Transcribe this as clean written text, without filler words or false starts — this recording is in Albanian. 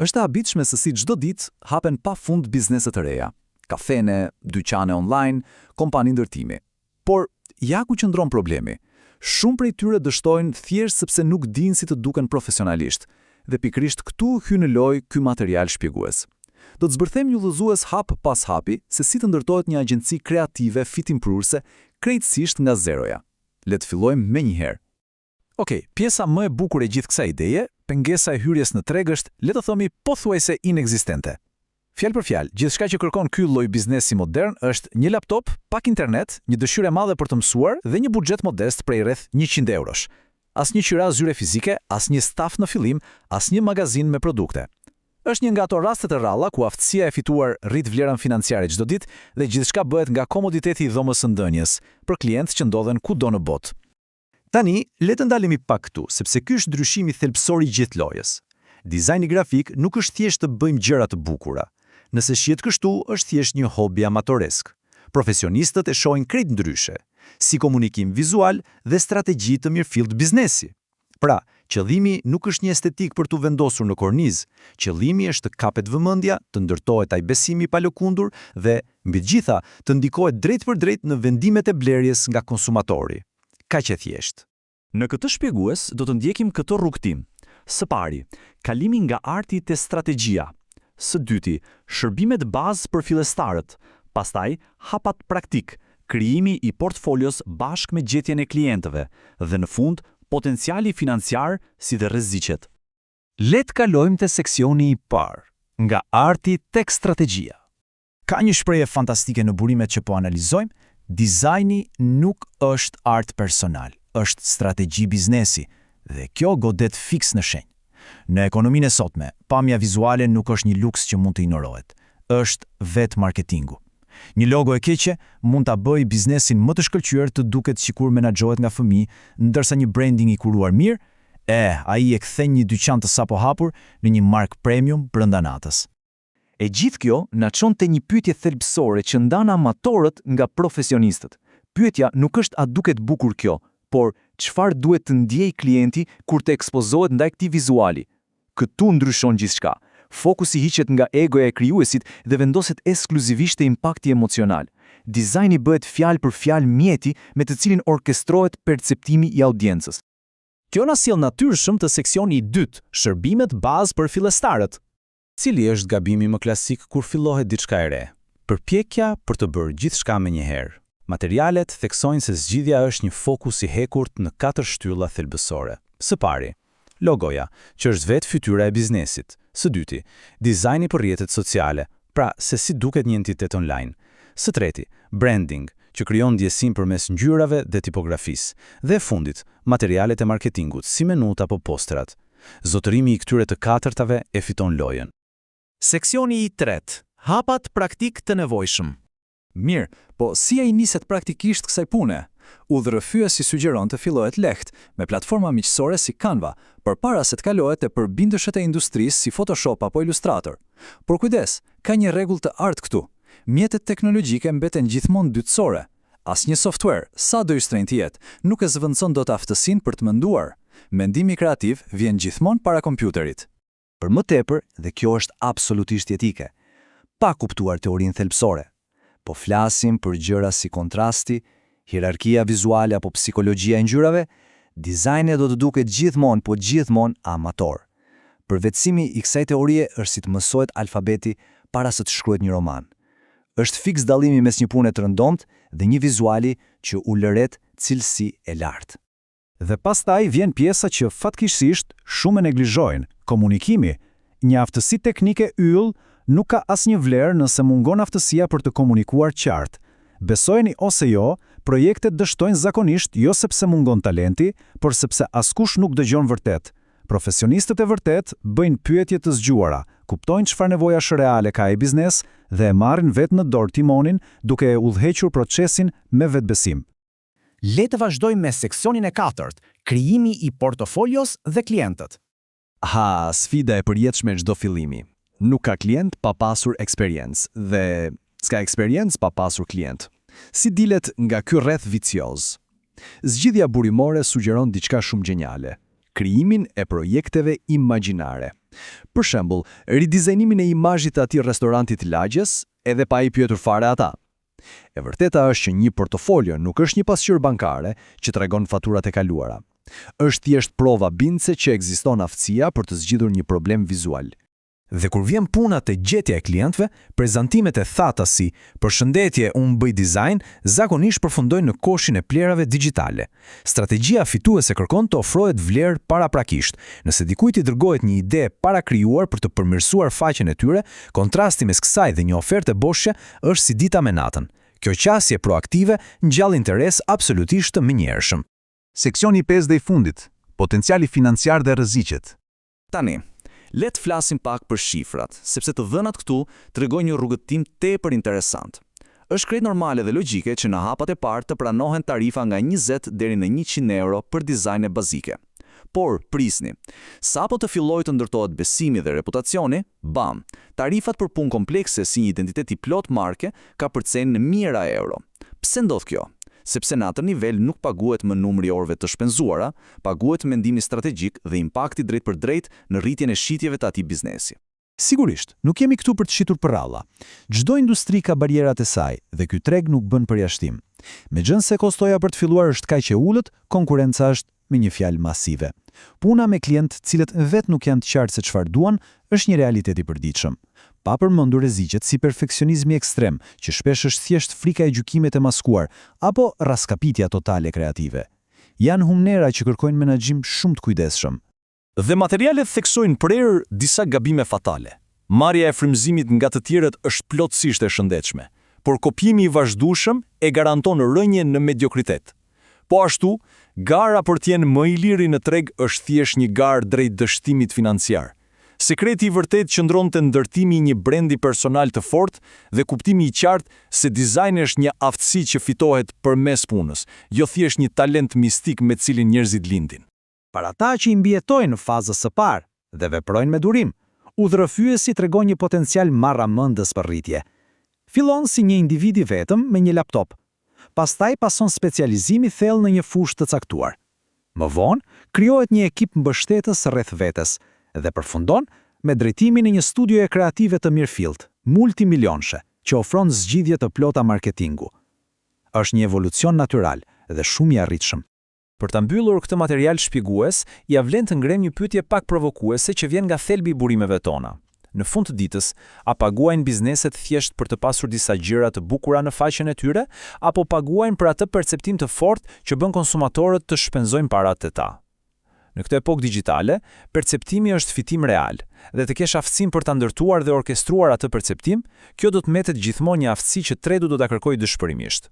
Është e habitshme se si çdo ditë hapen pafund biznese të reja, kafene, dyqane online, kompani ndërtimi. Por ja ku qëndron problemi. Shumë prej tyre dështojnë thjesht sepse nuk dinë si të duken profesionalisht, dhe pikërisht këtu hyn në lojë ky material shpjegues. Do të zbërthejmë një udhëzues hap pas hapi se si të ndërtohet një agjenci kreative fitimpruese krejtësisht nga zeroja. Le të fillojmë menjëherë. Okej, pjesa më e bukur e gjithë kësaj ideje, pengesa e hyrjes në treg është, le të themi, pothuajse inekzistente. Fjalë për fjalë, gjithçka që kërkon ky lloj biznesi modern është një laptop, pak internet, një dëshirë e madhe për të mësuar dhe një buxhet modest prej rreth 100 eurosh. Asnjë qira zyre fizike, asnjë staf në fillim, asnjë magazin me produkte. Është një nga ato raste të rralla ku aftësia e fituar rrit vlerën financiare çdo ditë dhe gjithçka bëhet nga komoditeti i dhomës së ndënjes për klientë që ndodhen kudo në botë. Tani, le të ndalemi pak këtu, sepse ky është ndryshimi thelbësor i gjithë lojës. Dizajni grafik nuk është thjesht të bëjmë gjëra të bukura. Nëse shihet kështu, është thjesht një hobi amatoresk. Profesionistët e shohin krejt ndryshe, si komunikim vizual dhe strategji të mirëfillt biznesi. Pra, qëllimi nuk është një estetik për t'u vendosur në kornizë, qëllimi është të kapet vëmendja, të ndërtohet ai besimi pa lëkundur dhe, mbi të gjitha, të ndikohet drejt për drejt në vendimet e blerjes nga konsumatori. Kaq e thjesht. Në këtë shpjegues do të ndjekim këtë rrugtim. Së pari, kalimi nga arti te strategjia. Së dyti, shërbimet bazë për fillestarët. Pastaj, hapat praktik, krijimi i portfolios bashkë me gjetjen e klientëve dhe në fund, potenciali financiar si dhe rreziqet. Le të kalojmë te seksioni i parë, nga arti tek strategjia. Ka një shprehje fantastike në burimet që po analizojmë, dizajni nuk është art personal, është strategji biznesi, dhe kjo godet fiks në shenjë. Në ekonominë e sotme, pamja vizuale nuk është një luks që mund të injorohet, është vetë marketingu. Një logo e keqe mund ta bëjë biznesin më të shkëlqyer të duket sikur menaxhohet nga fëmijë, ndërsa një branding i kuruar mirë, ai e kthen një dyqan të sapo hapur në një mark premium brenda natës. E gjithë kjo na çon te një pyetje thelbësore që ndan amatorët nga profesionistët. Pyetja nuk është a duket bukur kjo, por çfarë duhet të ndjejë klienti kur të ekspozohet ndaj këtij vizuali. Këtu ndryshon gjithçka. Fokusi hiqet nga egoja e krijuesit dhe vendoset ekskluzivisht te impakti emocional. Dizajni bëhet fjalë për fjalë mjeti me të cilin orkestrohet perceptimi i audiencës. Kjo na sjell natyrshëm te seksioni i dytë, shërbimet bazë për fillestarët. Cili është gabimi më klasik kur fillohet diçka e re? Përpjekja për të bërë gjithçka menjëherë. Materialet theksojnë se zgjidhja është një fokus i hekurt në 4 shtylla thelbësore. Së pari, logoja, që është vetë fytyra e biznesit. Së dyti, dizajni për rrjetet sociale, pra se si duket një entitet online. Së treti, branding, që krijon ndjesim përmes ngjyrave dhe tipografisë. Dhe fundit, materialet e marketingut, si menut apo posterat. Zotërimi i këtyre të katërtave e fiton lojën. Seksioni i tretë, hapat praktik të nevojshëm. Mirë, po si ai niset praktikisht kësaj pune? Udhërrëfyesi sugjeron të fillohet lehtë me platforma miqësore si Canva, përpara se të kalohet te përbindëshet e industrisë si Photoshop apo Illustrator. Por kujdes, ka një rregull të artë këtu. Mjetet teknologjike mbeten gjithmonë dytësore. Asnjë software, sa do i shtrenjtë të jetë, nuk e zëvendëson dot aftësinë për të menduar. Mendimi kreativ vjen gjithmonë para kompjuterit. Për më tepër, dhe kjo është absolutisht jetike, pa kuptuar teorinë thelbësore. Po flasim për gjëra si kontrasti, hierarkia vizuale apo psikologjia e ngjyrave, dizajni do të duket gjithmonë amator. Përvetësimi i kësaj teorie është si të mësohet alfabeti para se të shkruhet një roman. Është fiks dallimi mes një pune të rëndomtë dhe një vizuali që u lëret cilësi e lartë. Dhe pastaj vjen pjesa që fatkeqësisht shumë e neglizhojnë, komunikimi. Një aftësi teknike yll nuk ka asnjë vlerë nëse mungon aftësia për të komunikuar qartë. Besojeni ose jo, projektet dështojnë zakonisht jo sepse mungon talenti, por sepse askush nuk dëgjon vërtet. Profesionistët e vërtet bëjnë pyetje të zgjuara, kuptojnë çfarë nevojash reale ka ai biznes dhe e marrin vetë në dorë timonin duke e udhëhequr procesin me vetbesim. Le të vazhdojmë me seksionin e katërt, krijimi i portofolios dhe klientët. Sfida e përjetshme çdo fillimi. Nuk ka klient pa pasur eksperiencë dhe s'ka eksperiencë pa pasur klient. Si dilet nga ky rreth vicioz? Zgjidhja burimore sugjeron diçka shumë gjenjale: krijimin e projekteve imagjinare. Për shembull, ridizajnimin e imazhit të atij restoranti të lagjes, edhe pa i pyetur fare ata. E vërteta është që një portofolio nuk është një pasqyrë bankare që tregon faturat e kaluara. Është thjesht prova bindëse që ekziston aftësia për të zgjidhur një problem vizual. Dhe kur vjen puna te gjetja e klientëve, prezantimet e thata si "përshëndetje, unë bëj dizajn" zakonisht përfundojnë në koshin e plerave digjitale. Strategjia fituese kërkon të ofrohet vlerë paraprakisht. Nëse dikujt i dërgohet një ide para krijuar për të përmirësuar faqen e tyre, kontrasti mes kësaj dhe një oferte boshe është si dita me natën. Kjo qasje proaktive ngjall interes absolutisht të menjëhershëm. Seksioni 5 dhe i fundit, potenciali financiar dhe rreziqet. Tani, le të flasim pak për shifrat, sepse të dhënat këtu tregojnë një rrugëtim tepër interesant. Është krejt normale dhe logjike që në hapat e parë të pranohen tarifa nga 20 deri në 100 euro për dizajne bazike. Por, prisni, sapo të fillojë të ndërtohet besimi dhe reputacioni, bam, tarifat për punë komplekse si një identitet i plot marke ka përcen në mijëra euro. Pse ndodh kjo? Sepse në atë nivel nuk paguhet më numri orëve të shpenzuara, paguhet mendimi strategjik dhe impakti drejt për drejt në rritjen e shitjeve të atij biznesi. Sigurisht, nuk jemi këtu për të shitur përralla. Çdo industri ka barierat e saj dhe ky treg nuk bën përjashtim. Megjithëse kostoja për të filluar është kaq e ulët, konkurenca është me një fjalë masive. Puna me klientë të cilët vetë nuk janë të qartë se çfarë duan është një realitet i përditshëm. Pa përmendur rreziqet si perfeksionizmi ekstrem, që shpesh është thjesht frika e gjykimit të maskuar, apo raskapitja totale kreative. Janë humnera që kërkojnë menaxhim shumë të kujdesshëm. Dhe materialet theksojnë prerë disa gabime fatale. Marrja e frymëzimit nga të tjerët është plotësisht e shëndetshme, por kopjimi i vazhdueshëm e garanton rënje në mediokritet. Po ashtu, gara për të qenë më i liri në treg është thjesht një garë drejt dështimit financiar. Sekreti i vërtet qëndron te ndërtimi i një brendi personal të fortë dhe kuptimi i qartë se dizajni është një aftësi që fitohet përmes punës, jo thjesht një talent mistik me cilin njerëzit lindin. Për ata që i mbijetojnë në fazës së parë dhe veprojnë me durim, udhërëfyesi tregon një potencial marramëndës për rritje. Fillon si një individ i vetëm me një laptop. Pastaj pason specializimi thellë në një fushë të caktuar. Më vonë, krijohet një ekip mbështetës rreth vetes dhe përfundon me drejtimin e një studioje kreative të mirëfillt, multimilionshë, që ofron zgjidhje të plota marketingu. Është një evolucion natyral dhe shumë i arritshëm. Për ta mbyllur këtë material shpjegues, ja vlen të ngrem një pyetje pak provokuese që vjen nga thelbi i burimeve tona. Në fund të ditës, a paguajnë bizneset thjesht për të pasur disa gjëra të bukura në faqen e tyre, apo paguajnë për atë perceptim të fortë që bën konsumatorët të shpenzojnë paratë e ta? Në këtë epokë digjitale, perceptimi është fitim real, dhe të kesh aftësinë për ta ndërtuar dhe orkestruar atë perceptim, kjo do të metet gjithmonë një aftësi që tredu do ta kërkojë dëshpërimisht.